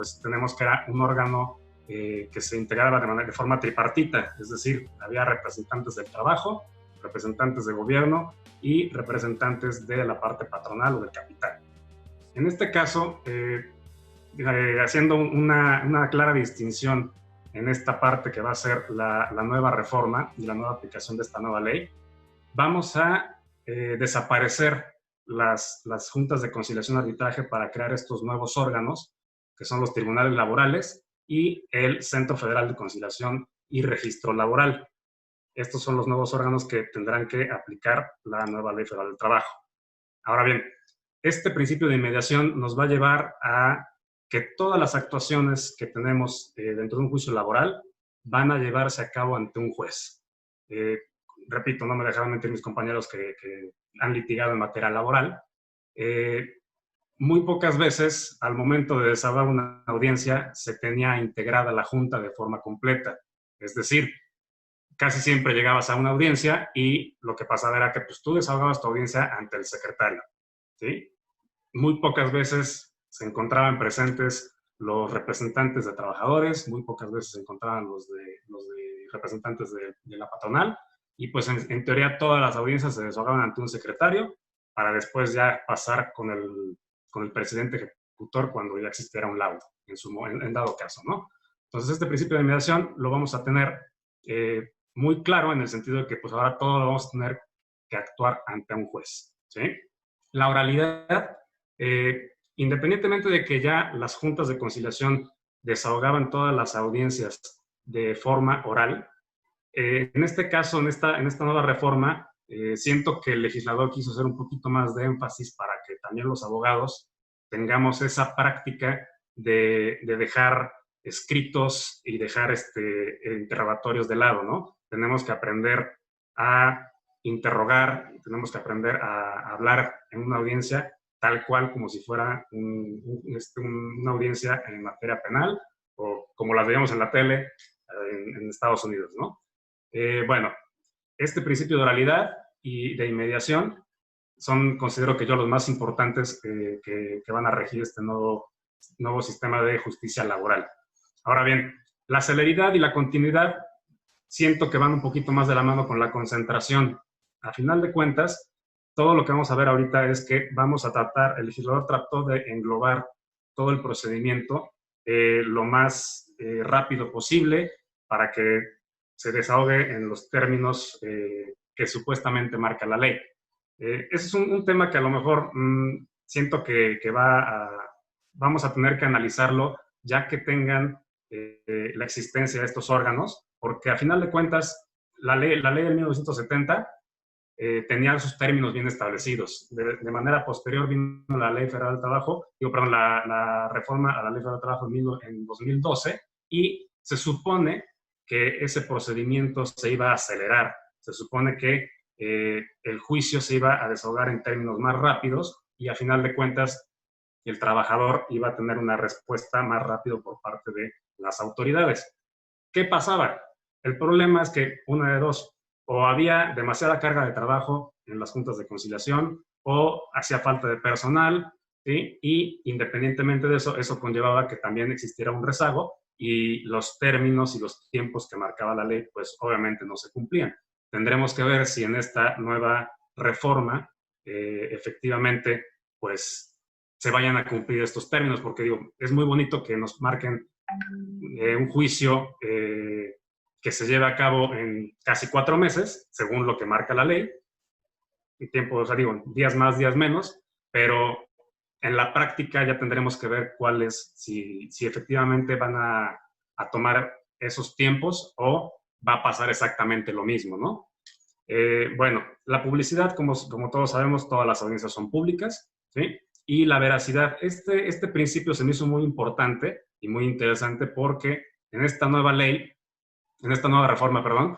pues tenemos que era un órgano que se integraba de forma tripartita, es decir, había representantes del trabajo, representantes de gobierno y representantes de la parte patronal o del capital. En este caso, haciendo una clara distinción en esta parte que va a ser la nueva reforma y la nueva aplicación de esta nueva ley, vamos a desaparecer las juntas de conciliación y arbitraje para crear estos nuevos órganos, que son los tribunales laborales y el Centro Federal de Conciliación y Registro Laboral. Estos son los nuevos órganos que tendrán que aplicar la nueva Ley Federal del Trabajo. Ahora bien, este principio de inmediación nos va a llevar a que todas las actuaciones que tenemos dentro de un juicio laboral van a llevarse a cabo ante un juez. Repito, no me dejarán mentir mis compañeros que han litigado en materia laboral. Muy pocas veces, al momento de desahogar una audiencia, se tenía integrada la junta de forma completa. Es decir, casi siempre llegabas a una audiencia y lo que pasaba era que pues, tú desahogabas tu audiencia ante el secretario, ¿sí? Muy pocas veces se encontraban presentes los representantes de trabajadores, muy pocas veces se encontraban los de representantes de la patronal, y pues en teoría todas las audiencias se desahogaban ante un secretario para después ya pasar con el presidente ejecutor cuando ya existiera un laudo, en dado caso, ¿no? Entonces este principio de mediación lo vamos a tener muy claro en el sentido de que pues ahora todo lo vamos a tener que actuar ante un juez, ¿sí? La oralidad, independientemente de que ya las juntas de conciliación desahogaban todas las audiencias de forma oral, en este caso, en esta nueva reforma, siento que el legislador quiso hacer un poquito más de énfasis para que también los abogados tengamos esa práctica de dejar escritos y dejar interrogatorios de lado, ¿no? Tenemos que aprender a interrogar, tenemos que aprender a hablar en una audiencia tal cual como si fuera una audiencia en materia penal o como las veíamos en la tele en Estados Unidos, ¿no? Bueno, este principio de oralidad y de inmediación son, considero que yo, los más importantes que van a regir este nuevo sistema de justicia laboral. Ahora bien, la celeridad y la continuidad siento que van un poquito más de la mano con la concentración. A final de cuentas, todo lo que vamos a ver ahorita es que vamos a tratar, el legislador trató de englobar todo el procedimiento lo más rápido posible para que se desahogue en los términos que supuestamente marca la ley. Ese es un tema que a lo mejor siento que vamos a tener que analizarlo ya que tengan la existencia de estos órganos, porque a final de cuentas la ley de 1970 tenía sus términos bien establecidos. De manera posterior vino la Ley Federal del Trabajo, la reforma a la Ley Federal del Trabajo en 2012, y se supone que ese procedimiento se iba a acelerar. Se supone que el juicio se iba a desahogar en términos más rápidos y a final de cuentas el trabajador iba a tener una respuesta más rápido por parte de las autoridades. ¿Qué pasaba? El problema es que una de dos, o había demasiada carga de trabajo en las juntas de conciliación o hacía falta de personal, ¿sí? Y independientemente de eso, eso conllevaba que también existiera un rezago y los términos y los tiempos que marcaba la ley, pues obviamente no se cumplían. Tendremos que ver si en esta nueva reforma efectivamente pues se vayan a cumplir estos términos, porque digo, es muy bonito que nos marquen un juicio que se lleve a cabo en casi 4 meses, según lo que marca la ley, y tiempo, o sea, digo, días más, días menos, pero en la práctica ya tendremos que ver si efectivamente van a tomar esos tiempos o va a pasar exactamente lo mismo, ¿no? Bueno, la publicidad, como todos sabemos, todas las audiencias son públicas, ¿sí? Y la veracidad, este principio se me hizo muy importante y muy interesante porque en esta nueva ley, en esta nueva reforma, perdón,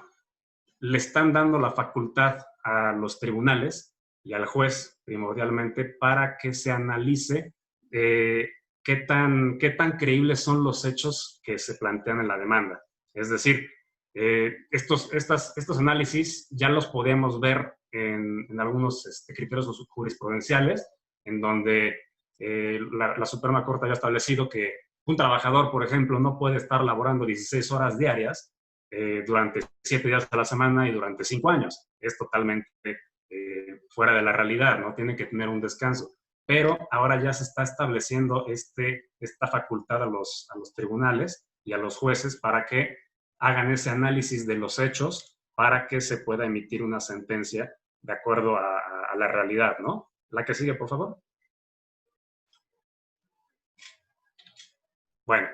le están dando la facultad a los tribunales y al juez primordialmente para que se analice qué tan creíbles son los hechos que se plantean en la demanda. Es decir, estos análisis ya los podemos ver en algunos criterios jurisprudenciales, en donde la Suprema Corte había establecido que Un trabajador, por ejemplo, no puede estar laborando 16 horas diarias durante 7 días a la semana y durante 5 años. Es totalmente fuera de la realidad, ¿no? Tiene que tener un descanso. Pero ahora ya se está estableciendo esta facultad a los tribunales y a los jueces para que hagan ese análisis de los hechos para que se pueda emitir una sentencia de acuerdo a la realidad, ¿no? La que sigue, por favor. Bueno,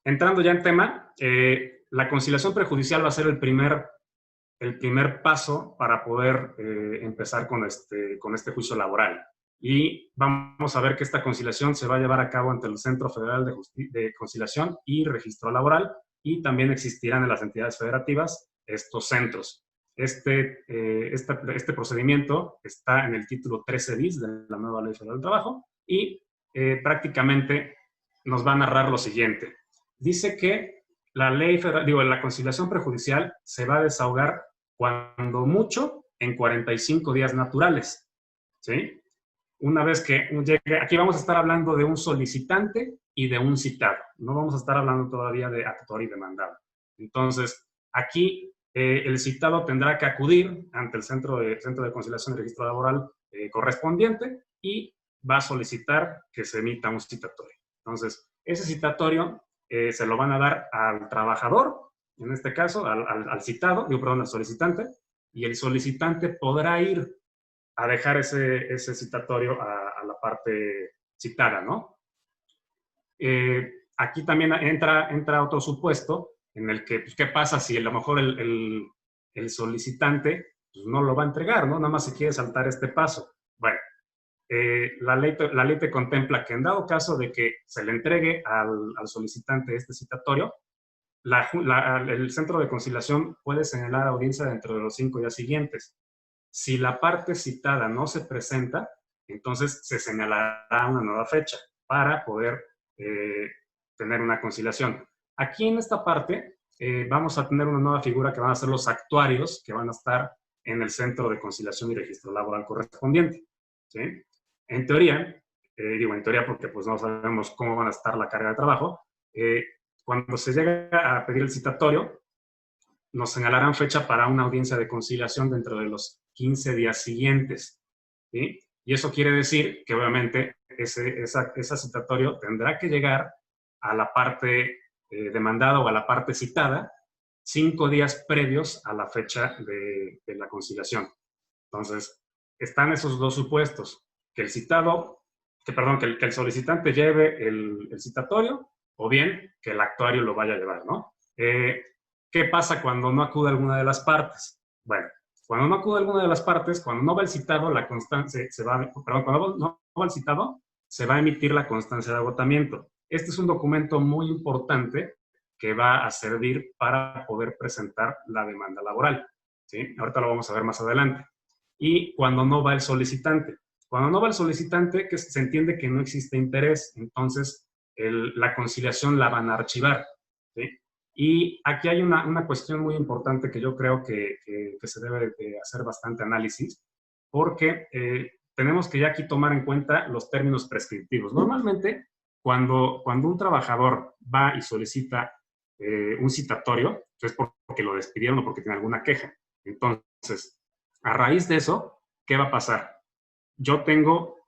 entrando ya en tema, la conciliación prejudicial va a ser el primer paso para poder empezar con este juicio laboral. Y vamos a ver que esta conciliación se va a llevar a cabo ante el Centro Federal de Conciliación y Registro Laboral, y también existirán en las entidades federativas estos centros. Este procedimiento está en el título 13 bis de la nueva Ley Federal del Trabajo y prácticamente nos va a narrar lo siguiente. Dice que la conciliación prejudicial se va a desahogar cuando mucho en 45 días naturales, ¿sí? Una vez que llegue, aquí vamos a estar hablando de un solicitante y de un citado. No vamos a estar hablando todavía de actor y demandado. Entonces, aquí el citado tendrá que acudir ante el Centro de Conciliación y Registro Laboral correspondiente y va a solicitar que se emita un citatorio. Entonces, ese citatorio se lo van a dar al trabajador, en este caso, al citado, al solicitante, y el solicitante podrá ir a dejar ese citatorio a la parte citada, ¿no? Aquí también entra otro supuesto en el que, pues, ¿qué pasa si a lo mejor el solicitante pues, no lo va a entregar, ¿no? Nada más se quiere saltar este paso. Bueno, la ley te contempla que en dado caso de que se le entregue al solicitante este citatorio, el Centro de Conciliación puede señalar audiencia dentro de los 5 días siguientes. Si la parte citada no se presenta, entonces se señalará una nueva fecha para poder tener una conciliación. Aquí en esta parte vamos a tener una nueva figura que van a ser los actuarios que van a estar en el Centro de Conciliación y Registro Laboral correspondiente, ¿sí? En teoría, digo en teoría porque pues no sabemos cómo van a estar la carga de trabajo, cuando se llega a pedir el citatorio, nos señalarán fecha para una audiencia de conciliación dentro de los 15 días siguientes, ¿sí? Y eso quiere decir que obviamente ese citatorio tendrá que llegar a la parte demandada o a la parte citada 5 días previos a la fecha de la conciliación. Entonces, están esos dos supuestos, que el solicitante lleve el citatorio o bien que el actuario lo vaya a llevar, ¿no? ¿Qué pasa cuando no acude alguna de las partes? Bueno, cuando no acude alguna de las partes, cuando no va el citado, cuando no va el citado, se va a emitir la constancia de agotamiento. Este es un documento muy importante que va a servir para poder presentar la demanda laboral, ¿sí? Ahorita lo vamos a ver más adelante. Y cuando no va el solicitante. Cuando no va el solicitante, que se entiende que no existe interés, entonces la conciliación la van a archivar, ¿sí? Y aquí hay una cuestión muy importante que yo creo que se debe de hacer bastante análisis, porque tenemos que ya aquí tomar en cuenta los términos prescriptivos. Normalmente, cuando un trabajador va y solicita un citatorio, es porque lo despidieron o porque tiene alguna queja. Entonces, a raíz de eso, ¿qué va a pasar? Yo tengo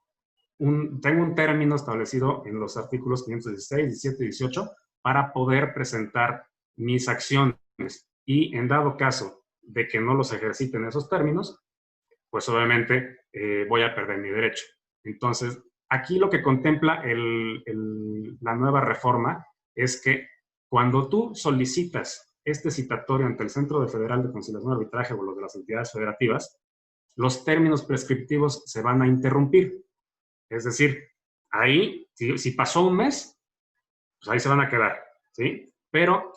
un término establecido en los artículos 516, 17 y 18 para poder presentar mis acciones, y en dado caso de que no los ejerciten esos términos, pues obviamente voy a perder mi derecho. Entonces, aquí lo que contempla la nueva reforma es que cuando tú solicitas este citatorio ante el Centro Federal de Conciliación y Arbitraje o los de las entidades federativas, los términos prescriptivos se van a interrumpir. Es decir, ahí, si pasó un mes, pues ahí se van a quedar, ¿sí? Pero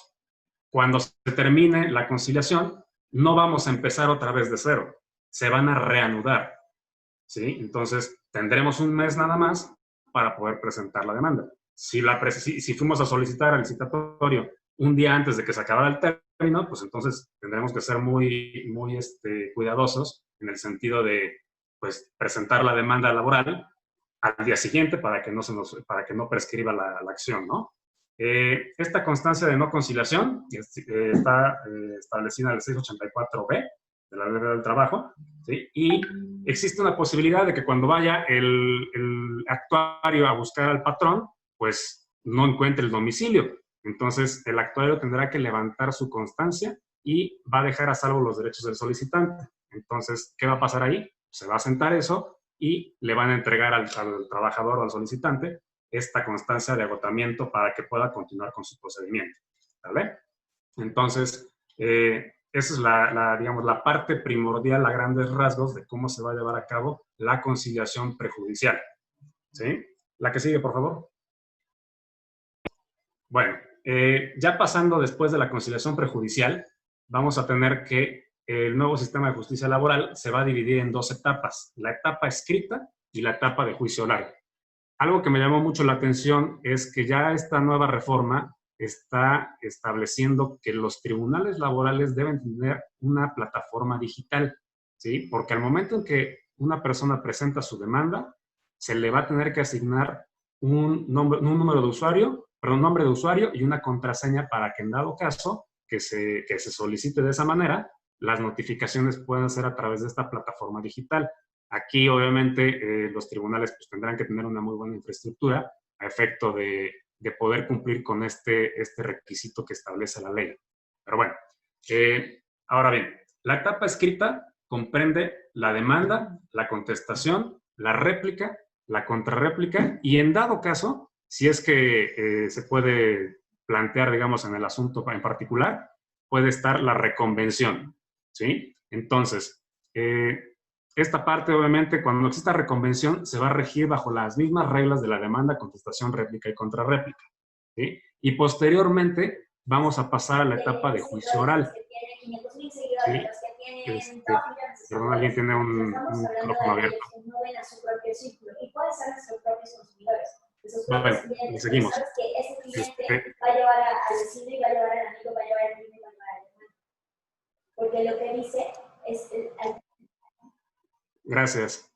cuando se termine la conciliación, no vamos a empezar otra vez de cero. Se van a reanudar, ¿sí? Entonces, tendremos un mes nada más para poder presentar la demanda. Si fuimos a solicitar el citatorio un día antes de que se acabara el término, pues entonces tendremos que ser muy, muy cuidadosos en el sentido de, pues, presentar la demanda laboral al día siguiente para que no prescriba la acción, ¿no? Esta constancia de no conciliación está establecida en el 684B de la Ley del Trabajo, ¿sí? Y existe una posibilidad de que cuando vaya el actuario a buscar al patrón, pues no encuentre el domicilio. Entonces, el actuario tendrá que levantar su constancia y va a dejar a salvo los derechos del solicitante. Entonces, ¿qué va a pasar ahí? Se va a sentar eso y le van a entregar al trabajador o al solicitante esta constancia de agotamiento para que pueda continuar con su procedimiento. ¿Vale? Entonces, esa es digamos, la parte primordial a grandes rasgos de cómo se va a llevar a cabo la conciliación prejudicial. ¿Sí? La que sigue, por favor. Bueno, ya pasando después de la conciliación prejudicial, vamos a tener que el nuevo sistema de justicia laboral se va a dividir en dos etapas, la etapa escrita y la etapa de juicio oral. Algo que me llamó mucho la atención es que ya esta nueva reforma está estableciendo que los tribunales laborales deben tener una plataforma digital, ¿sí? Porque al momento en que una persona presenta su demanda, se le va a tener que asignar un número de usuario, perdón, un nombre de usuario y una contraseña para que en dado caso que se solicite de esa manera, las notificaciones puedan ser a través de esta plataforma digital. Aquí, obviamente, los tribunales pues, tendrán que tener una muy buena infraestructura a efecto de poder cumplir con este requisito que establece la ley. Pero bueno, ahora bien, la etapa escrita comprende la demanda, la contestación, la réplica, la contrarréplica y en dado caso, si es que se puede plantear, digamos, en el asunto en particular, puede estar la reconvención, ¿sí? Entonces, esta parte, obviamente, cuando exista reconvención, se va a regir bajo las mismas reglas de la demanda, contestación, réplica y contrarréplica, ¿sí? Y posteriormente vamos a pasar a la etapa de juicio oral. ¿Sí? Perdón, alguien tiene un micrófono abierto. Bueno, seguimos. Va a llevar al vecino y va a llevar al amigo, va a llevar al niño y va a llevar al hermano. Porque lo que dice es... Gracias.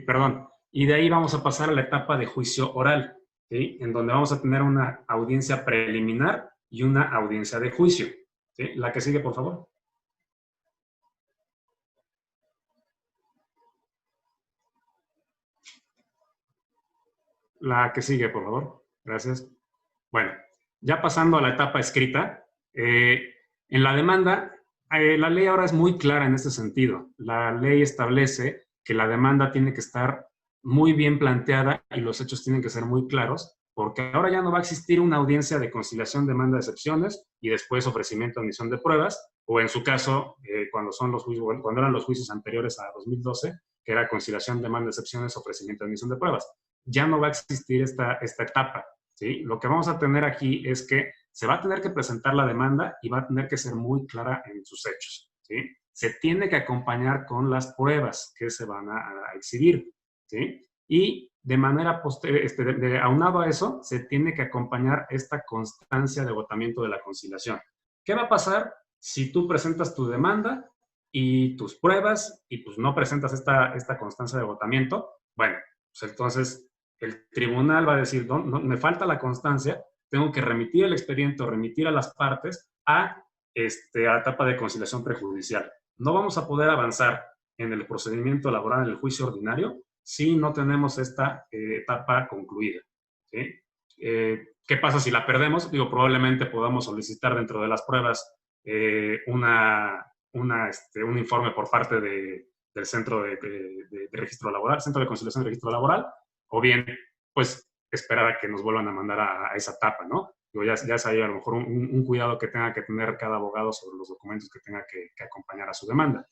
Perdón. Y de ahí vamos a pasar a la etapa de juicio oral, ¿sí? En donde vamos a tener una audiencia preliminar y una audiencia de juicio, ¿sí? La que sigue, por favor. La que sigue, por favor. Gracias. Bueno, ya pasando a la etapa escrita, en la demanda, la ley ahora es muy clara en este sentido. La ley establece que la demanda tiene que estar muy bien planteada y los hechos tienen que ser muy claros, porque ahora ya no va a existir una audiencia de conciliación, demanda de excepciones y después ofrecimiento de admisión de pruebas, o en su caso, cuando eran los juicios anteriores a 2012, que era conciliación, demanda de excepciones, ofrecimiento de admisión de pruebas. Ya no va a existir esta etapa, ¿sí? Lo que vamos a tener aquí es que se va a tener que presentar la demanda y va a tener que ser muy clara en sus hechos, ¿sí? Se tiene que acompañar con las pruebas que se van a exhibir, ¿sí? Y de manera aunado a eso, se tiene que acompañar esta constancia de agotamiento de la conciliación. ¿Qué va a pasar si tú presentas tu demanda y tus pruebas y pues no presentas esta constancia de agotamiento? Bueno, pues entonces el tribunal va a decir, no, me falta la constancia, tengo que remitir el expediente o remitir a las partes a la etapa de conciliación prejudicial. No vamos a poder avanzar en el procedimiento laboral, en el juicio ordinario, si no tenemos esta etapa concluida, ¿sí? ¿Qué pasa si la perdemos? Digo, probablemente podamos solicitar dentro de las pruebas un informe por parte del Centro de Registro Laboral, Centro de Conciliación y Registro Laboral, o bien, pues, esperar a que nos vuelvan a mandar a esa etapa, ¿no? Digo, ya es ahí a lo mejor un cuidado que tenga que tener cada abogado sobre los documentos que tenga que acompañar a su demanda.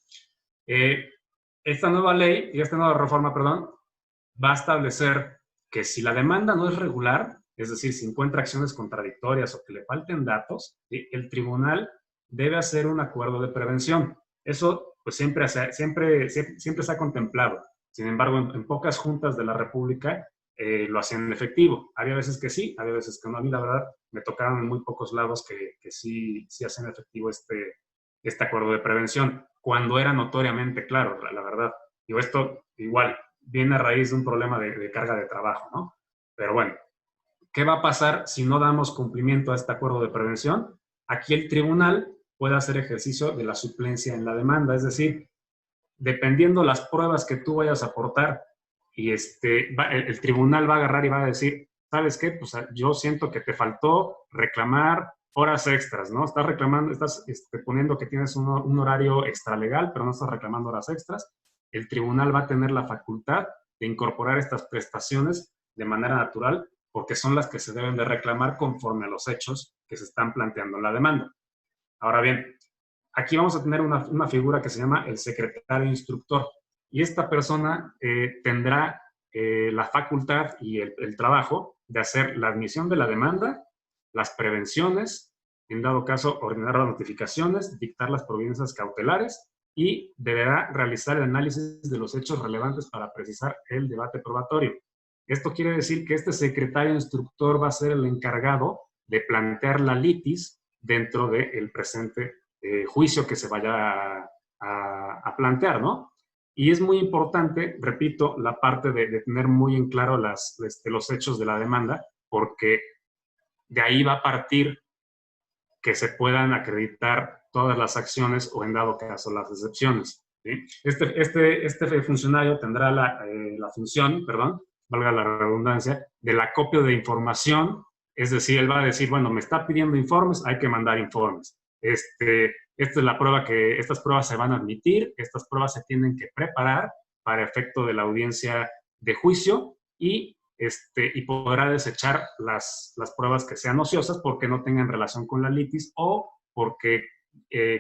Esta nueva ley, y esta nueva reforma, perdón, va a establecer que si la demanda no es regular, es decir, si encuentra acciones contradictorias o que le falten datos, ¿sí? El tribunal debe hacer un acuerdo de prevención. Eso, pues, siempre se ha contemplado. Sin embargo, en pocas juntas de la República lo hacían efectivo. Había veces que sí, había veces que no. A mí, la verdad, me tocaron en muy pocos lados que sí hacen efectivo este acuerdo de prevención, cuando era notoriamente claro, la verdad. Digo, esto igual viene a raíz de un problema de carga de trabajo, ¿no? Pero bueno, ¿qué va a pasar si no damos cumplimiento a este acuerdo de prevención? Aquí el tribunal puede hacer ejercicio de la suplencia en la demanda, es decir, dependiendo las pruebas que tú vayas a aportar, y el tribunal va a agarrar y va a decir, ¿sabes qué? Pues yo siento que te faltó reclamar horas extras, ¿no? Estás reclamando, estás poniendo que tienes un horario extralegal, pero no estás reclamando horas extras. El tribunal va a tener la facultad de incorporar estas prestaciones de manera natural, porque son las que se deben de reclamar conforme a los hechos que se están planteando en la demanda. Ahora bien, aquí vamos a tener una figura que se llama el secretario instructor, y esta persona tendrá la facultad y el trabajo de hacer la admisión de la demanda, las prevenciones, en dado caso ordenar las notificaciones, dictar las providencias cautelares y deberá realizar el análisis de los hechos relevantes para precisar el debate probatorio. Esto quiere decir que este secretario instructor va a ser el encargado de plantear la litis dentro del presente juicio que se vaya a plantear, ¿no? Y es muy importante, repito, la parte de tener muy en claro los hechos de la demanda, porque de ahí va a partir que se puedan acreditar todas las acciones o, en dado caso, las excepciones, ¿sí? Este funcionario tendrá la función, perdón, valga la redundancia, del acopio de información, es decir, él va a decir, bueno, me está pidiendo informes, hay que mandar informes. Esta es la prueba estas pruebas se van a admitir, estas pruebas se tienen que preparar para efecto de la audiencia de juicio y podrá desechar las pruebas que sean ociosas porque no tengan relación con la litis o porque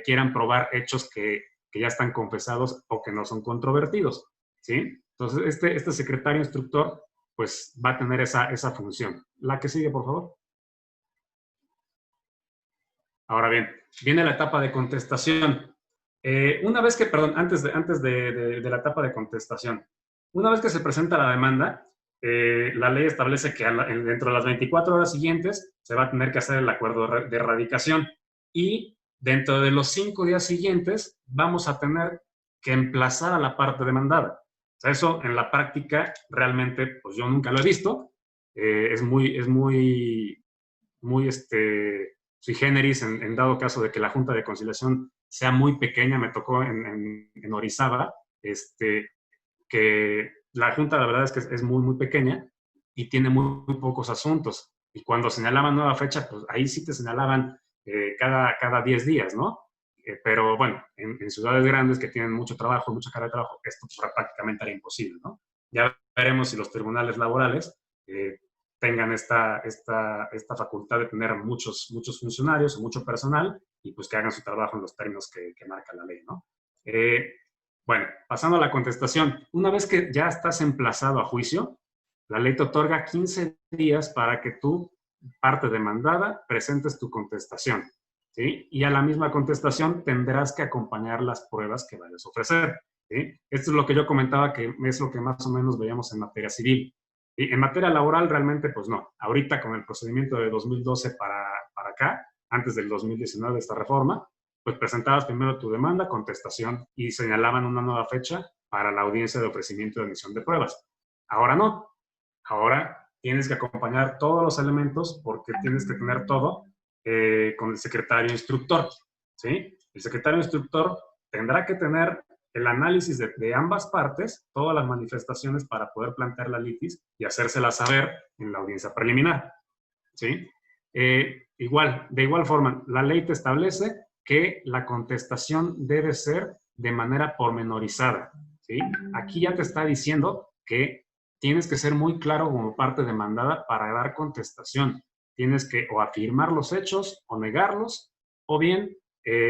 quieran probar hechos que ya están confesados o que no son controvertidos, ¿sí? Entonces, este secretario instructor pues va a tener esa función. La que sigue, por favor. Ahora bien, viene la etapa de contestación. Una vez que, perdón, antes de la etapa de contestación, una vez que se presenta la demanda, la ley establece que dentro de las 24 horas siguientes se va a tener que hacer el acuerdo de erradicación y dentro de los 5 días siguientes vamos a tener que emplazar a la parte demandada. O sea, eso en la práctica realmente, pues yo nunca lo he visto. Es muy sui generis en dado caso de que la Junta de Conciliación sea muy pequeña. Me tocó en Orizaba, que la Junta la verdad es que es muy pequeña y tiene muy pocos asuntos. Y cuando señalaban nueva fecha, pues ahí sí te señalaban cada 10 días, ¿no? Pero bueno, en ciudades grandes que tienen mucho trabajo, mucha carga de trabajo, esto pues, prácticamente era imposible, ¿no? Ya veremos si los tribunales laborales tengan esta facultad de tener muchos funcionarios o mucho personal y pues que hagan su trabajo en los términos que marca la ley, ¿no? Bueno, pasando a la contestación. Una vez que ya estás emplazado a juicio, la ley te otorga 15 días para que tú, parte demandada, presentes tu contestación, ¿sí? Y a la misma contestación tendrás que acompañar las pruebas que vayas a ofrecer, ¿sí? Esto es lo que yo comentaba, que es lo que más o menos veíamos en materia civil. Y en materia laboral realmente, pues no. Ahorita con el procedimiento de 2012 para acá, antes del 2019 esta reforma, pues presentabas primero tu demanda, contestación y señalaban una nueva fecha para la audiencia de ofrecimiento de admisión de pruebas. Ahora no. Ahora tienes que acompañar todos los elementos porque tienes que tener todo con el secretario instructor, ¿sí? El secretario instructor tendrá que tener el análisis de ambas partes, todas las manifestaciones para poder plantear la litis y hacérsela saber en la audiencia preliminar, ¿sí? De igual forma, la ley te establece que la contestación debe ser de manera pormenorizada, ¿sí? Aquí ya te está diciendo que tienes que ser muy claro como parte demandada para dar contestación. Tienes que o afirmar los hechos o negarlos, o bien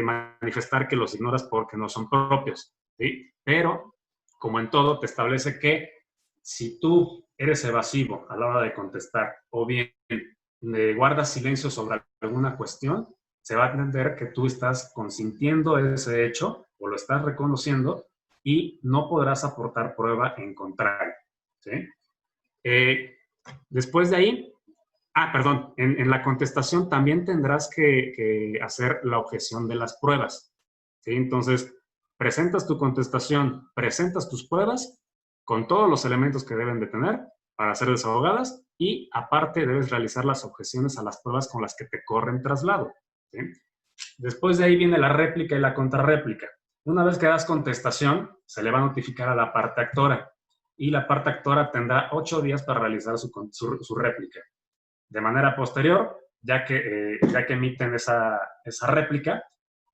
manifestar que los ignoras porque no son propios, ¿sí? Pero, como en todo, te establece que si tú eres evasivo a la hora de contestar o bien guardas silencio sobre alguna cuestión, se va a entender que tú estás consintiendo ese hecho o lo estás reconociendo y no podrás aportar prueba en contrario, ¿sí? Después de ahí, perdón, en la contestación también tendrás que hacer la objeción de las pruebas, ¿sí? Entonces, presentas tu contestación, presentas tus pruebas con todos los elementos que deben de tener para ser desahogadas y aparte debes realizar las objeciones a las pruebas con las que te corren traslado, ¿sí? Después de ahí viene la réplica y la contrarréplica. Una vez que das contestación, se le va a notificar a la parte actora y la parte actora tendrá 8 días para realizar su réplica. De manera posterior, ya que emiten esa réplica,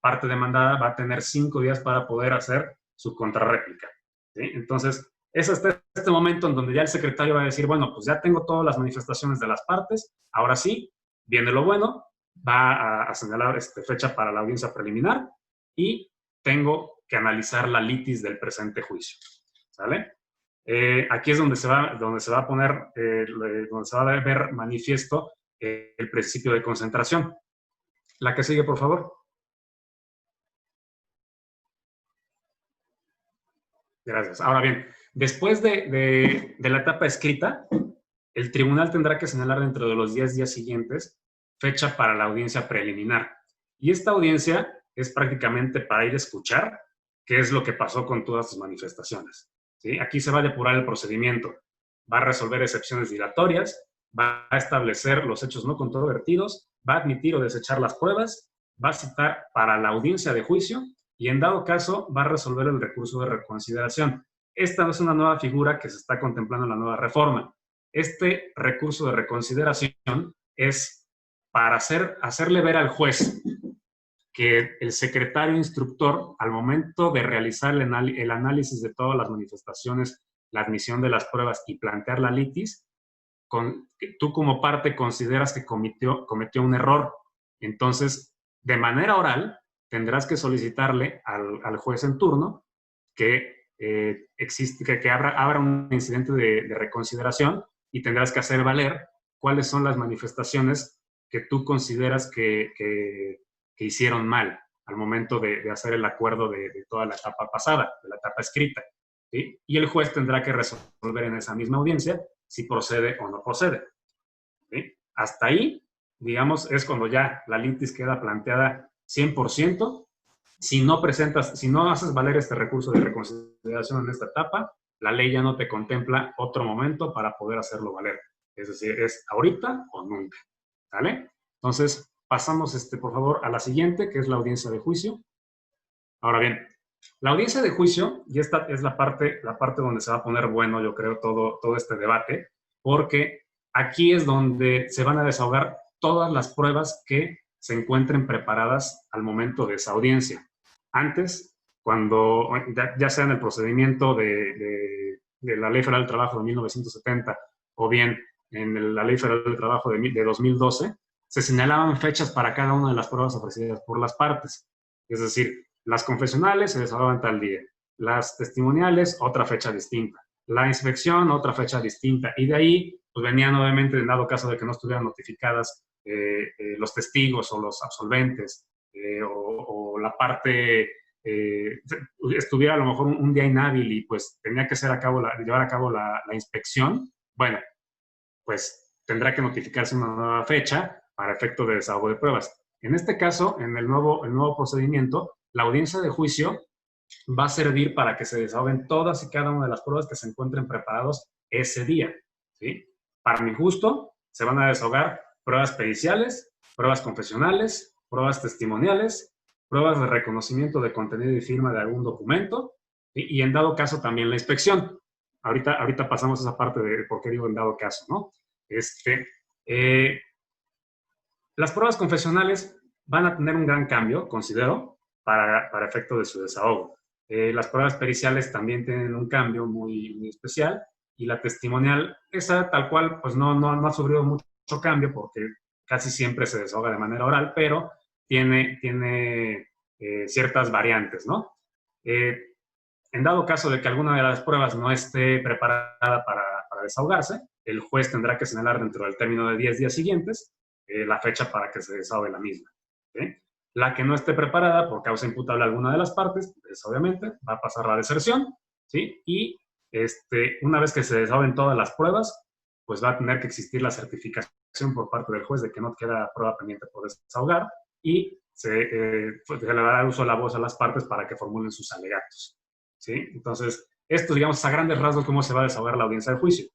parte demandada va a tener 5 días para poder hacer su contrarréplica, ¿sí? Entonces, es hasta este momento en donde ya el secretario va a decir, bueno, pues ya tengo todas las manifestaciones de las partes, ahora sí, viene lo bueno, va a señalar fecha para la audiencia preliminar y tengo que analizar la litis del presente juicio, ¿sale? Aquí es donde se va a poner, donde se va a ver manifiesto el principio de concentración. La que sigue, por favor. Gracias. Ahora bien, después de la etapa escrita, el tribunal tendrá que señalar dentro de los 10 días siguientes fecha para la audiencia preliminar. Y esta audiencia es prácticamente para ir a escuchar qué es lo que pasó con todas sus manifestaciones, ¿sí? Aquí se va a depurar el procedimiento, va a resolver excepciones dilatorias, va a establecer los hechos no controvertidos, va a admitir o desechar las pruebas, va a citar para la audiencia de juicio y en dado caso va a resolver el recurso de reconsideración. Esta no es una nueva figura que se está contemplando en la nueva reforma. Este recurso de reconsideración es para hacerle ver al juez que el secretario instructor, al momento de realizar el análisis de todas las manifestaciones, la admisión de las pruebas y plantear la litis, tú como parte consideras que cometió un error. Entonces, de manera oral, tendrás que solicitarle al juez en turno que abra un incidente de reconsideración y tendrás que hacer valer cuáles son las manifestaciones que tú consideras que hicieron mal al momento de hacer el acuerdo de toda la etapa pasada, de la etapa escrita, ¿sí? Y el juez tendrá que resolver en esa misma audiencia si procede o no procede, ¿sí? Hasta ahí, digamos, es cuando ya la litis queda planteada 100%. Si no haces valer este recurso de reconsideración en esta etapa, la ley ya no te contempla otro momento para poder hacerlo valer. Es decir, es ahorita o nunca, ¿vale? Entonces, pasamos, por favor, a la siguiente, que es la audiencia de juicio. Ahora bien, la audiencia de juicio, y esta es la parte donde se va a poner bueno, yo creo, todo este debate, porque aquí es donde se van a desahogar todas las pruebas que se encuentren preparadas al momento de esa audiencia. Antes, cuando ya sea en el procedimiento de la Ley Federal del Trabajo de 1970 o bien en la Ley Federal del Trabajo de 2012, se señalaban fechas para cada una de las pruebas ofrecidas por las partes. Es decir, las confesionales se desahogaban tal día, las testimoniales, otra fecha distinta, la inspección, otra fecha distinta, y de ahí pues venían obviamente, en dado caso de que no estuvieran notificadas los testigos o los absolventes, o la parte estuviera a lo mejor un día inhábil y pues tenía que llevar a cabo la inspección, bueno, pues tendrá que notificarse una nueva fecha para efecto de desahogo de pruebas. En este caso, en el nuevo procedimiento, la audiencia de juicio va a servir para que se desahoguen todas y cada una de las pruebas que se encuentren preparados ese día, ¿sí? Para mi gusto, se van a desahogar pruebas periciales, pruebas confesionales, pruebas testimoniales, pruebas de reconocimiento de contenido y firma de algún documento, ¿sí? Y en dado caso también la inspección. Ahorita pasamos a esa parte de por qué digo en dado caso, ¿no? Las pruebas confesionales van a tener un gran cambio, considero, para efecto de su desahogo. Las pruebas periciales también tienen un cambio muy, muy especial, y la testimonial, esa tal cual, pues no ha sufrido mucho cambio porque casi siempre se desahoga de manera oral, pero tiene ciertas variantes, ¿no? En dado caso de que alguna de las pruebas no esté preparada para desahogarse, el juez tendrá que señalar dentro del término de 10 días siguientes la fecha para que se desahogue la misma, ¿sí? La que no esté preparada por causa imputable a alguna de las partes, pues obviamente va a pasar la deserción, ¿sí? Y una vez que se desahoguen todas las pruebas, pues va a tener que existir la certificación por parte del juez de que no queda prueba pendiente por desahogar y se le dará uso a la voz a las partes para que formulen sus alegatos, ¿sí? Entonces, esto, digamos, a grandes rasgos, cómo se va a desahogar la audiencia de juicio.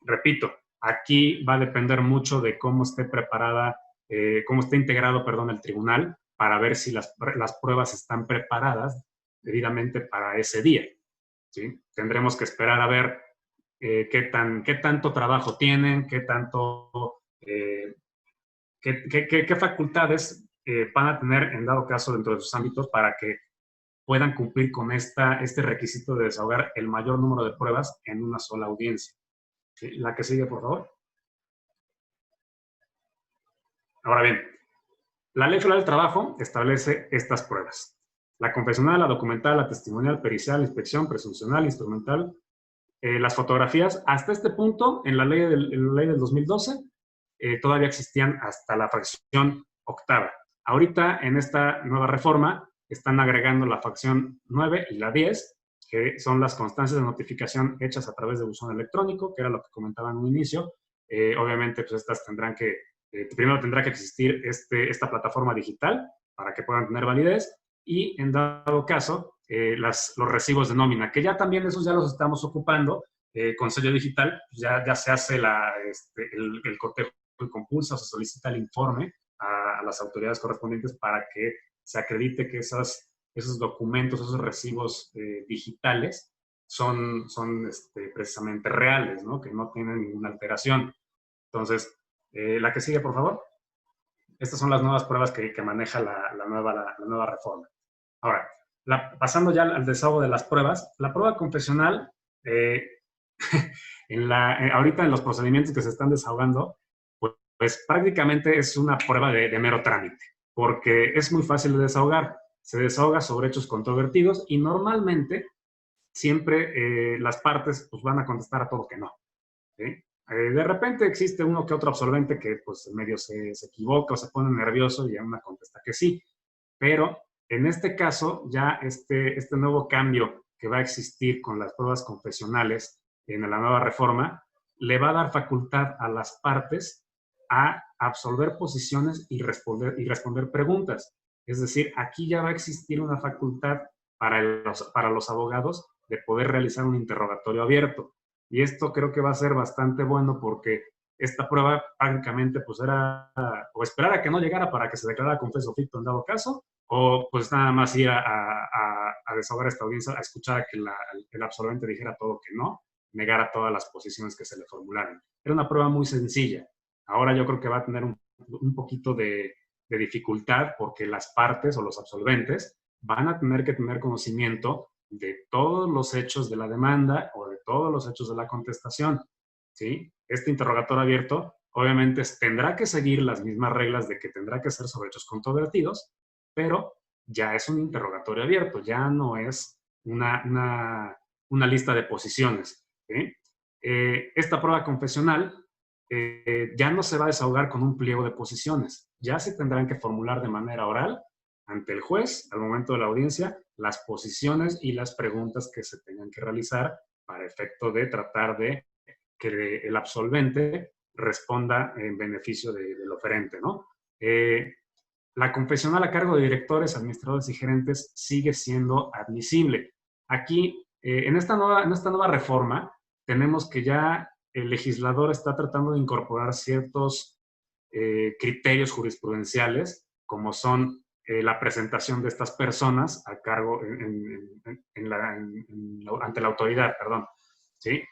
Repito, Aquí va a depender mucho de cómo esté preparada, cómo esté integrado, perdón, el tribunal, para ver si las pruebas están preparadas debidamente para ese día, ¿sí? Tendremos que esperar a ver qué tanto trabajo tienen, qué facultades van a tener, en dado caso, dentro de sus ámbitos para que puedan cumplir con este requisito de desahogar el mayor número de pruebas en una sola audiencia. ¿Sí? La que sigue, por favor. Ahora bien, la Ley Federal del Trabajo establece estas pruebas. La confesional, la documental, la testimonial, pericial, inspección, presuncional, instrumental, las fotografías. Hasta este punto, en la ley del 2012, todavía existían hasta la fracción octava. Ahorita, en esta nueva reforma, están agregando la fracción 9 y la 10, que son las constancias de notificación hechas a través de buzón electrónico, que era lo que comentaba en un inicio. Obviamente, pues estas tendrán que, primero tendrá que existir esta plataforma digital para que puedan tener validez, y en dado caso, los recibos de nómina, que ya también esos ya los estamos ocupando, con sello digital, pues ya se hace el cotejo y compulsa, o se solicita el informe a las autoridades correspondientes para que se acredite que esos documentos, esos recibos digitales son precisamente reales, ¿no? Que no tienen ninguna alteración. Entonces, la que sigue, por favor. Estas son las nuevas pruebas que maneja la nueva reforma. Ahora, pasando ya al desahogo de las pruebas, la prueba confesional, ahorita en los procedimientos que se están desahogando, pues prácticamente es una prueba de mero trámite, porque es muy fácil de desahogar. Se desahoga sobre hechos controvertidos y normalmente siempre las partes pues, van a contestar a todo que no, ¿sí? De repente existe uno que otro absolvente que pues medio se equivoca o se pone nervioso y una contesta que sí, pero en este caso ya este nuevo cambio que va a existir con las pruebas confesionales en la nueva reforma le va a dar facultad a las partes a absolver posiciones y responder preguntas. Es decir, aquí ya va a existir una facultad para los abogados de poder realizar un interrogatorio abierto. Y esto creo que va a ser bastante bueno porque esta prueba prácticamente pues era o esperar a que no llegara para que se declarara confeso ficto en dado caso, o pues nada más ir a desahogar esta audiencia, a escuchar a que el absolvente dijera todo que no, negara todas las posiciones que se le formularon. Era una prueba muy sencilla. Ahora yo creo que va a tener un poquito de dificultad porque las partes o los absolventes van a tener que tener conocimiento de todos los hechos de la demanda o de todos los hechos de la contestación, ¿sí? Este interrogatorio abierto obviamente tendrá que seguir las mismas reglas de que tendrá que ser sobre hechos controvertidos, pero ya es un interrogatorio abierto, ya no es una lista de posiciones, ¿sí? Esta prueba confesional ya no se va a desahogar con un pliego de posiciones, ya se tendrán que formular de manera oral ante el juez, al momento de la audiencia, las posiciones y las preguntas que se tengan que realizar para efecto de tratar de que el absolvente responda en beneficio del oferente, ¿no? La confesional a cargo de directores, administradores y gerentes sigue siendo admisible. Aquí, en esta nueva reforma, tenemos que ya el legislador está tratando de incorporar ciertos criterios jurisprudenciales, como son la presentación de estas personas a cargo ante la autoridad, perdón, ¿sí?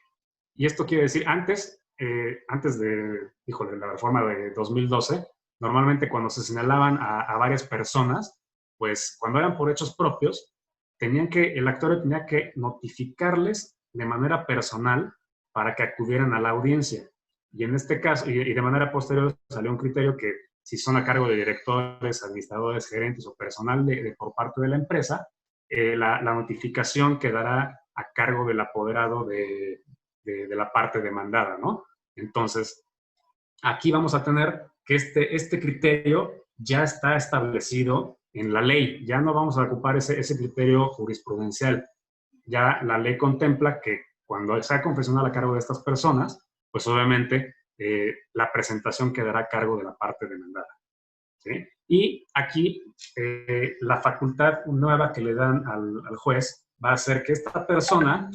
Y esto quiere decir, antes de la reforma de 2012, normalmente cuando se señalaban a varias personas, pues cuando eran por hechos propios, el actor tenía que notificarles de manera personal para que acudieran a la audiencia. Y en este caso, y de manera posterior, salió un criterio que si son a cargo de directores, administradores, gerentes o personal por parte de la empresa, la notificación quedará a cargo del apoderado de la parte demandada, ¿no? Entonces, aquí vamos a tener que este criterio ya está establecido en la ley, ya no vamos a ocupar ese criterio jurisprudencial. Ya la ley contempla que cuando sea confesional a cargo de estas personas, pues obviamente la presentación quedará a cargo de la parte demandada, ¿sí? Y aquí la facultad nueva que le dan al juez va a ser que esta persona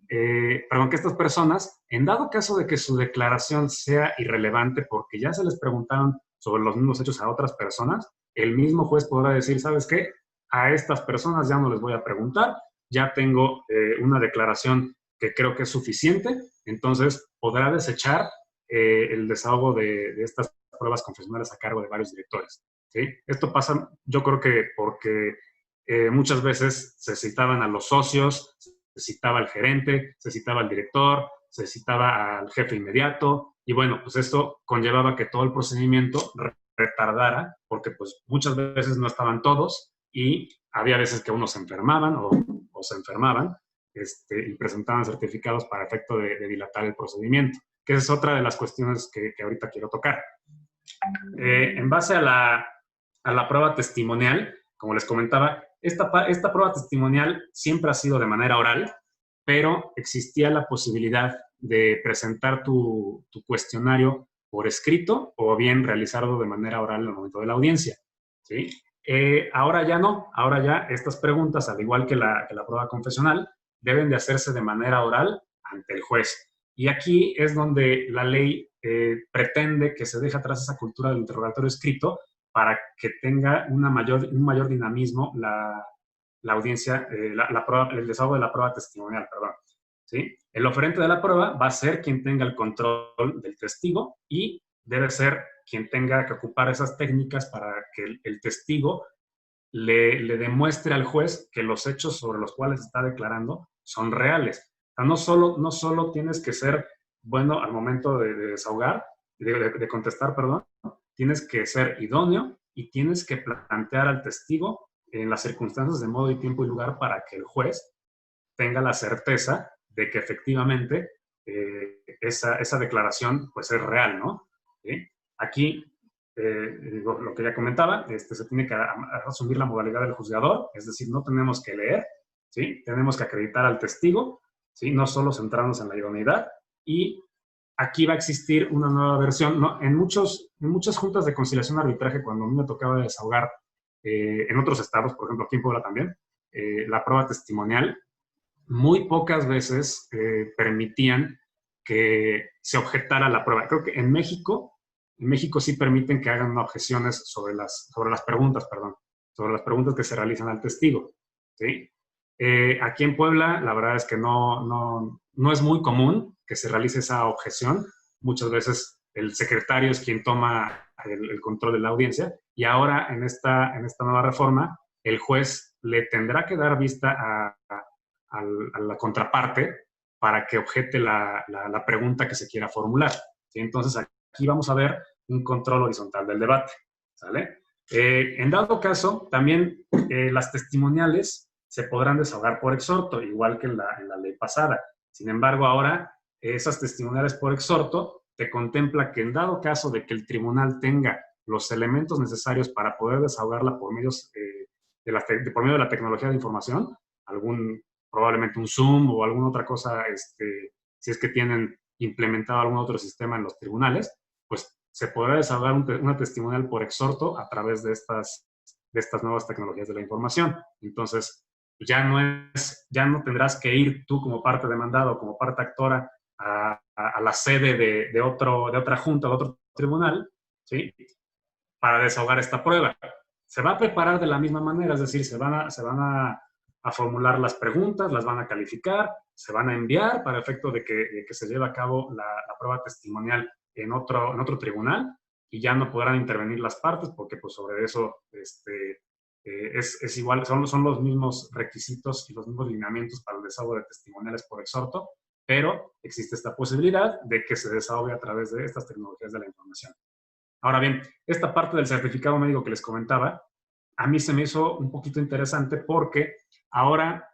perdón, que estas personas, en dado caso de que su declaración sea irrelevante porque ya se les preguntaron sobre los mismos hechos a otras personas, el mismo juez podrá decir, ¿sabes qué? A estas personas ya no les voy a preguntar, ya tengo una declaración que creo que es suficiente, entonces podrá desechar el desahogo de estas pruebas confesionales a cargo de varios directores. ¿Sí? Esto pasa, yo creo que porque muchas veces se citaban a los socios, se citaba al gerente, se citaba al director, se citaba al jefe inmediato, y bueno, pues esto conllevaba que todo el procedimiento retardara, porque pues muchas veces no estaban todos, y había veces que unos se enfermaban o se enfermaban, y presentaban certificados para efecto de dilatar el procedimiento, que esa es otra de las cuestiones que ahorita quiero tocar. En base a la prueba testimonial, como les comentaba, esta prueba testimonial siempre ha sido de manera oral, pero existía la posibilidad de presentar tu cuestionario por escrito o bien realizarlo de manera oral en el momento de la audiencia. ¿Sí? Ahora ya no, ahora ya estas preguntas, al igual que la prueba confesional, deben de hacerse de manera oral ante el juez. Y aquí es donde la ley pretende que se deje atrás esa cultura del interrogatorio escrito para que tenga un mayor dinamismo la audiencia, el desahogo de la prueba testimonial, perdón. ¿Sí? El oferente de la prueba va a ser quien tenga el control del testigo y debe ser quien tenga que ocupar esas técnicas para que el testigo le demuestre al juez que los hechos sobre los cuales está declarando son reales. O sea, no solo tienes que ser bueno al momento de desahogar, de contestar, perdón, tienes que ser idóneo y tienes que plantear al testigo en las circunstancias de modo y tiempo y lugar para que el juez tenga la certeza de que efectivamente esa declaración pues es real, ¿no? ¿Sí? Aquí, lo que ya comentaba, se tiene que asumir la modalidad del juzgador, es decir, no tenemos que leer, ¿sí? Tenemos que acreditar al testigo, ¿sí? No solo centrarnos en la idoneidad, y aquí va a existir una nueva versión, ¿no? En muchas juntas de conciliación y arbitraje, cuando a mí me tocaba desahogar en otros estados, por ejemplo aquí en Puebla también, la prueba testimonial, muy pocas veces permitían que se objetara la prueba. Creo que en México sí permiten que hagan objeciones sobre las preguntas, perdón, sobre las preguntas que se realizan al testigo. ¿Sí? Aquí en Puebla, la verdad es que no es muy común que se realice esa objeción. Muchas veces el secretario es quien toma el control de la audiencia, y ahora en esta nueva reforma, el juez le tendrá que dar vista a la contraparte para que objete la pregunta que se quiera formular. ¿Sí? Entonces, aquí vamos a ver un control horizontal del debate. ¿Sale? En dado caso, también las testimoniales se podrán desahogar por exhorto, igual que en la ley pasada. Sin embargo, ahora esas testimoniales por exhorto te contempla que en dado caso de que el tribunal tenga los elementos necesarios para poder desahogarla por medio de la tecnología de información, probablemente un Zoom o alguna otra cosa, si es que tienen implementado algún otro sistema en los tribunales, pues se podrá desahogar una testimonial por exhorto a través de estas nuevas tecnologías de la información. Entonces, ya no tendrás que ir tú como parte demandada o como parte actora a la sede de otra junta, de otro tribunal, ¿sí? Para desahogar esta prueba. Se va a preparar de la misma manera, es decir, se van a formular las preguntas, las van a calificar, se van a enviar para efecto de que se lleve a cabo la prueba testimonial en otro tribunal, y ya no podrán intervenir las partes porque pues sobre eso es igual, son los mismos requisitos y los mismos lineamientos para el desahogo de testimoniales por exhorto, pero existe esta posibilidad de que se desahogue a través de estas tecnologías de la información. Ahora bien, esta parte del certificado médico que les comentaba, a mí se me hizo un poquito interesante porque ahora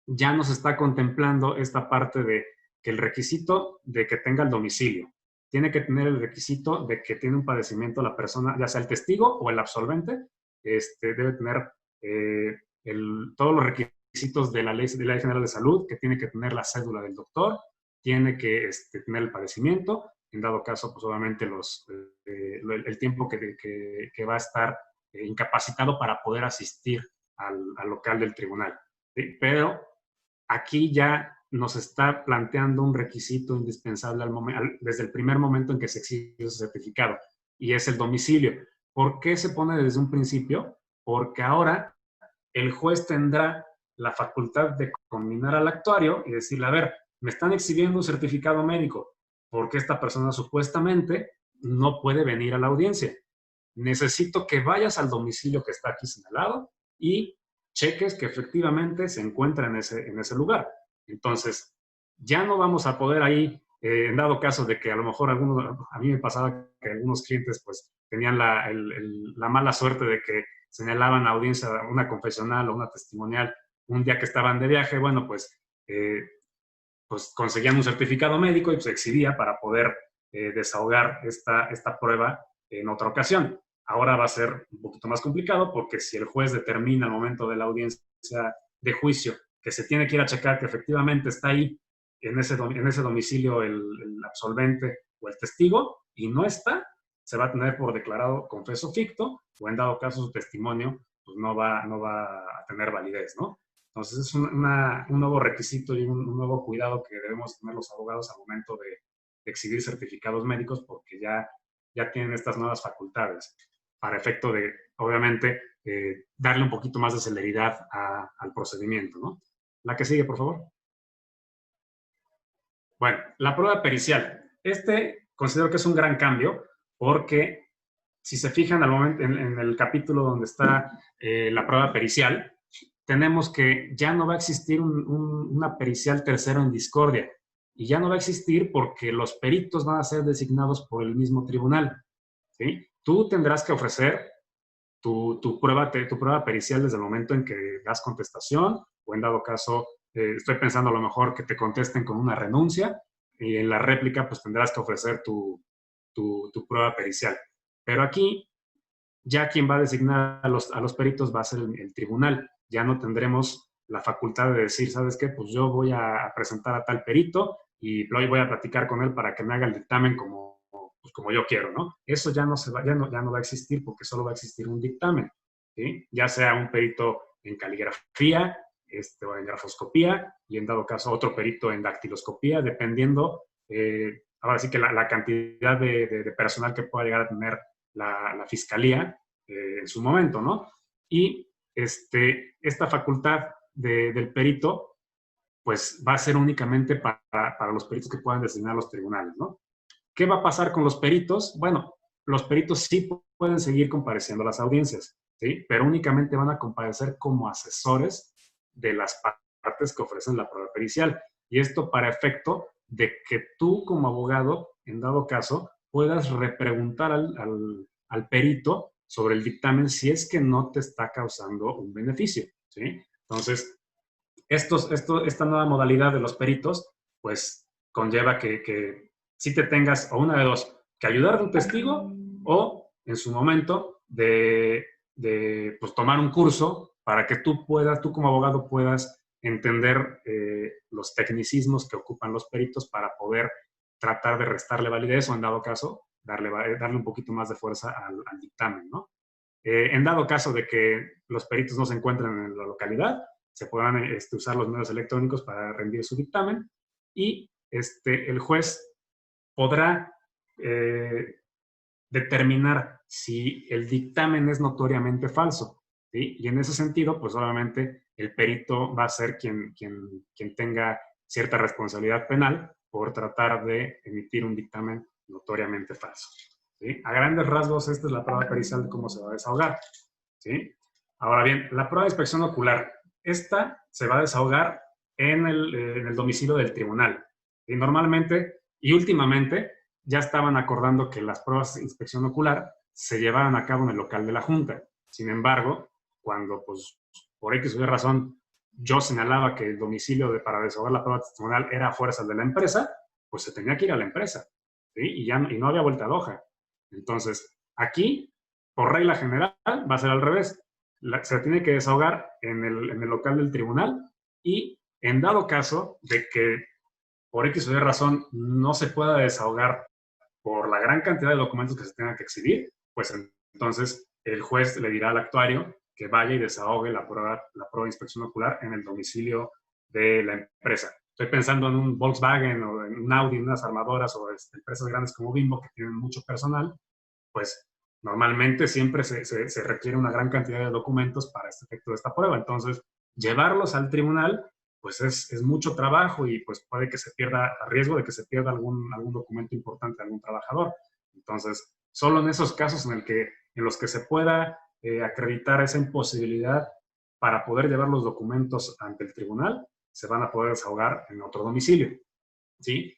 ya nos está contemplando esta parte de que el requisito de que tenga el domicilio, tiene que tener el requisito de que tiene un padecimiento la persona, ya sea el testigo o el absolvente, debe tener todos los requisitos de la Ley General de Salud, que tiene que tener la cédula del doctor, tiene que tener el padecimiento, en dado caso, pues obviamente el tiempo que va a estar incapacitado para poder asistir al local del tribunal. ¿Sí? Pero aquí ya nos está planteando un requisito indispensable desde el primer momento en que se exige ese certificado, y es el domicilio. ¿Por qué se pone desde un principio? Porque ahora el juez tendrá la facultad de combinar al actuario y decirle, a ver, me están exhibiendo un certificado médico porque esta persona supuestamente no puede venir a la audiencia. Necesito que vayas al domicilio que está aquí señalado y cheques que efectivamente se encuentra en ese lugar. Entonces, ya no vamos a poder ahí, en dado caso de que a lo mejor a mí me pasaba que algunos clientes pues tenían la mala suerte de que señalaban a audiencia una confesional o una testimonial un día que estaban de viaje, bueno, pues conseguían un certificado médico y pues exhibía para poder desahogar esta prueba en otra ocasión. Ahora va a ser un poquito más complicado porque si el juez determina al momento de la audiencia de juicio que se tiene que ir a checar que efectivamente está ahí en ese domicilio el absolvente o el testigo y no está, se va a tener por declarado confeso ficto o en dado caso su testimonio pues no va a tener validez, ¿no? Entonces es un nuevo requisito y un nuevo cuidado que debemos tener los abogados al momento de exhibir certificados médicos porque ya tienen estas nuevas facultades para efecto de, obviamente, darle un poquito más de celeridad al procedimiento, ¿no? La que sigue, por favor. Bueno, la prueba pericial. Considero que es un gran cambio porque si se fijan al momento, en el capítulo donde está la prueba pericial, tenemos que ya no va a existir una pericial tercero en discordia y ya no va a existir porque los peritos van a ser designados por el mismo tribunal, ¿sí? Tú tendrás que ofrecer tu prueba pericial desde el momento en que das contestación o en dado caso, estoy pensando a lo mejor que te contesten con una renuncia y en la réplica pues tendrás que ofrecer tu prueba pericial. Pero aquí ya quien va a designar a los peritos va a ser el tribunal. Ya no tendremos la facultad de decir, ¿sabes qué? Pues yo voy a presentar a tal perito y voy a platicar con él para que me haga el dictamen como yo quiero, ¿no? Eso ya no va a existir porque solo va a existir un dictamen, ¿sí? Ya sea un perito en caligrafía o en grafoscopía y en dado caso otro perito en dactiloscopía, dependiendo, ahora sí que la cantidad de personal que pueda llegar a tener la fiscalía en su momento, ¿no? Y esta facultad del perito, pues va a ser únicamente para los peritos que puedan designar los tribunales, ¿no? ¿Qué va a pasar con los peritos? Bueno, los peritos sí pueden seguir compareciendo a las audiencias, ¿sí? Pero únicamente van a comparecer como asesores de las partes que ofrecen la prueba pericial. Y esto para efecto de que tú como abogado, en dado caso, puedas repreguntar al perito sobre el dictamen si es que no te está causando un beneficio, ¿sí? Entonces, esta nueva modalidad de los peritos, pues conlleva que si te tengas o una de dos, que ayudar a un testigo o en su momento de pues, tomar un curso para que tú como abogado puedas entender los tecnicismos que ocupan los peritos para poder tratar de restarle validez o en dado caso darle un poquito más de fuerza al dictamen, ¿no? En dado caso de que los peritos no se encuentren en la localidad, se podrán usar los medios electrónicos para rendir su dictamen y el juez podrá determinar si el dictamen es notoriamente falso, ¿sí? Y en ese sentido, pues obviamente el perito va a ser quien tenga cierta responsabilidad penal por tratar de emitir un dictamen notoriamente falso, ¿sí? A grandes rasgos, esta es la prueba pericial de cómo se va a desahogar, ¿sí? Ahora bien, la prueba de inspección ocular, esta se va a desahogar en el domicilio del tribunal. Y normalmente y últimamente ya estaban acordando que las pruebas de inspección ocular se llevaran a cabo en el local de la Junta. Sin embargo, cuando pues, por X o Y razón yo señalaba que el domicilio para desahogar la prueba testimonial era a fuerzas de la empresa, pues se tenía que ir a la empresa, ¿sí? Y no había vuelta de hoja. Entonces, aquí, por regla general, va a ser al revés. Se tiene que desahogar en el local del tribunal y en dado caso de que por X o Y razón no se pueda desahogar por la gran cantidad de documentos que se tengan que exhibir, pues entonces el juez le dirá al actuario que vaya y desahogue la prueba de inspección ocular en el domicilio de la empresa. Estoy pensando en un Volkswagen o en un Audi, en unas armadoras o empresas grandes como Bimbo que tienen mucho personal, pues normalmente siempre se requiere una gran cantidad de documentos para este efecto de esta prueba. Entonces, llevarlos al tribunal, pues es mucho trabajo y pues puede que se pierda, a riesgo de que se pierda algún documento importante de algún trabajador. Entonces, solo en esos casos en los que se pueda acreditar esa imposibilidad para poder llevar los documentos ante el tribunal, se van a poder desahogar en otro domicilio, ¿sí?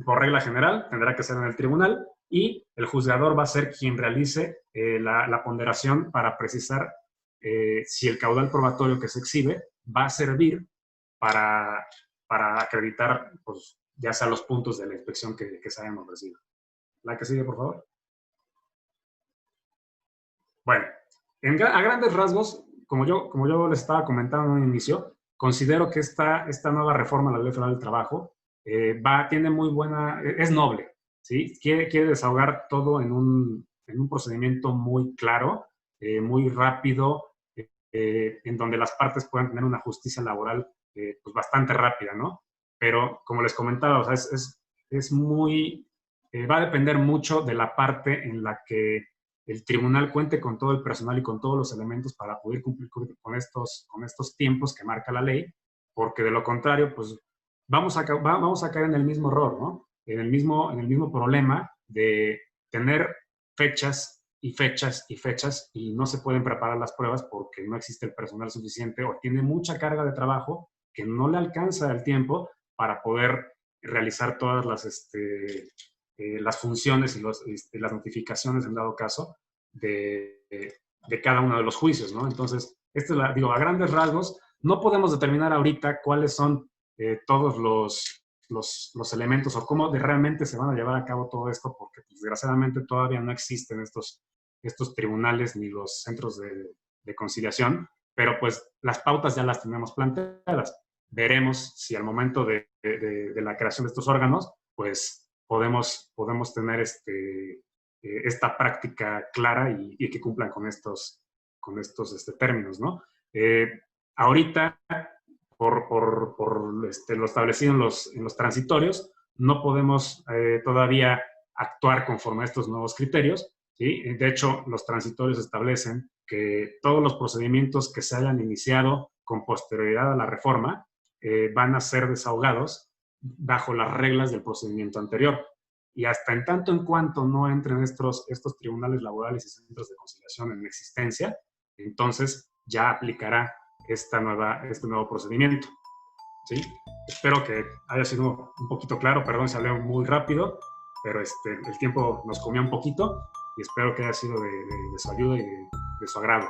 Por regla general, tendrá que ser en el tribunal y el juzgador va a ser quien realice la ponderación para precisar si el caudal probatorio que se exhibe va a servir para acreditar, pues, ya sea los puntos de la inspección que se hayan ofrecido. La que sigue, por favor. Bueno, a grandes rasgos, como yo les estaba comentando en un inicio, considero que esta nueva reforma a la Ley Federal del Trabajo tiene muy buena, es noble, ¿sí? Quiere desahogar todo en un procedimiento muy claro, muy rápido, en donde las partes puedan tener una justicia laboral pues bastante rápida, ¿no? Pero, como les comentaba, o sea, es muy, va a depender mucho de la parte en la que el tribunal cuente con todo el personal y con todos los elementos para poder cumplir con estos tiempos que marca la ley, porque de lo contrario, pues vamos a caer en el mismo error, ¿no? En el mismo problema de tener fechas y fechas y fechas y no se pueden preparar las pruebas porque no existe el personal suficiente o tiene mucha carga de trabajo que no le alcanza el tiempo para poder realizar todas las funciones y las notificaciones en dado caso de cada uno de los juicios, ¿no? Entonces, digo, a grandes rasgos, no podemos determinar ahorita cuáles son todos los elementos o cómo realmente se van a llevar a cabo todo esto, porque pues, desgraciadamente todavía no existen estos tribunales ni los centros de conciliación, pero pues las pautas ya las tenemos planteadas. Veremos si al momento de la creación de estos órganos, pues podemos tener esta práctica clara y que cumplan con estos términos, ¿no? Ahorita, por lo establecido en los transitorios, no podemos todavía actuar conforme a estos nuevos criterios, ¿sí? De hecho, los transitorios establecen que todos los procedimientos que se hayan iniciado con posterioridad a la reforma van a ser desahogados bajo las reglas del procedimiento anterior. Y hasta en tanto en cuanto no entren estos tribunales laborales y centros de conciliación en existencia, entonces ya aplicará este nuevo procedimiento, ¿sí? Espero que haya sido un poquito claro, perdón si hablé muy rápido, pero el tiempo nos comió un poquito y espero que haya sido de su ayuda y de su agrado.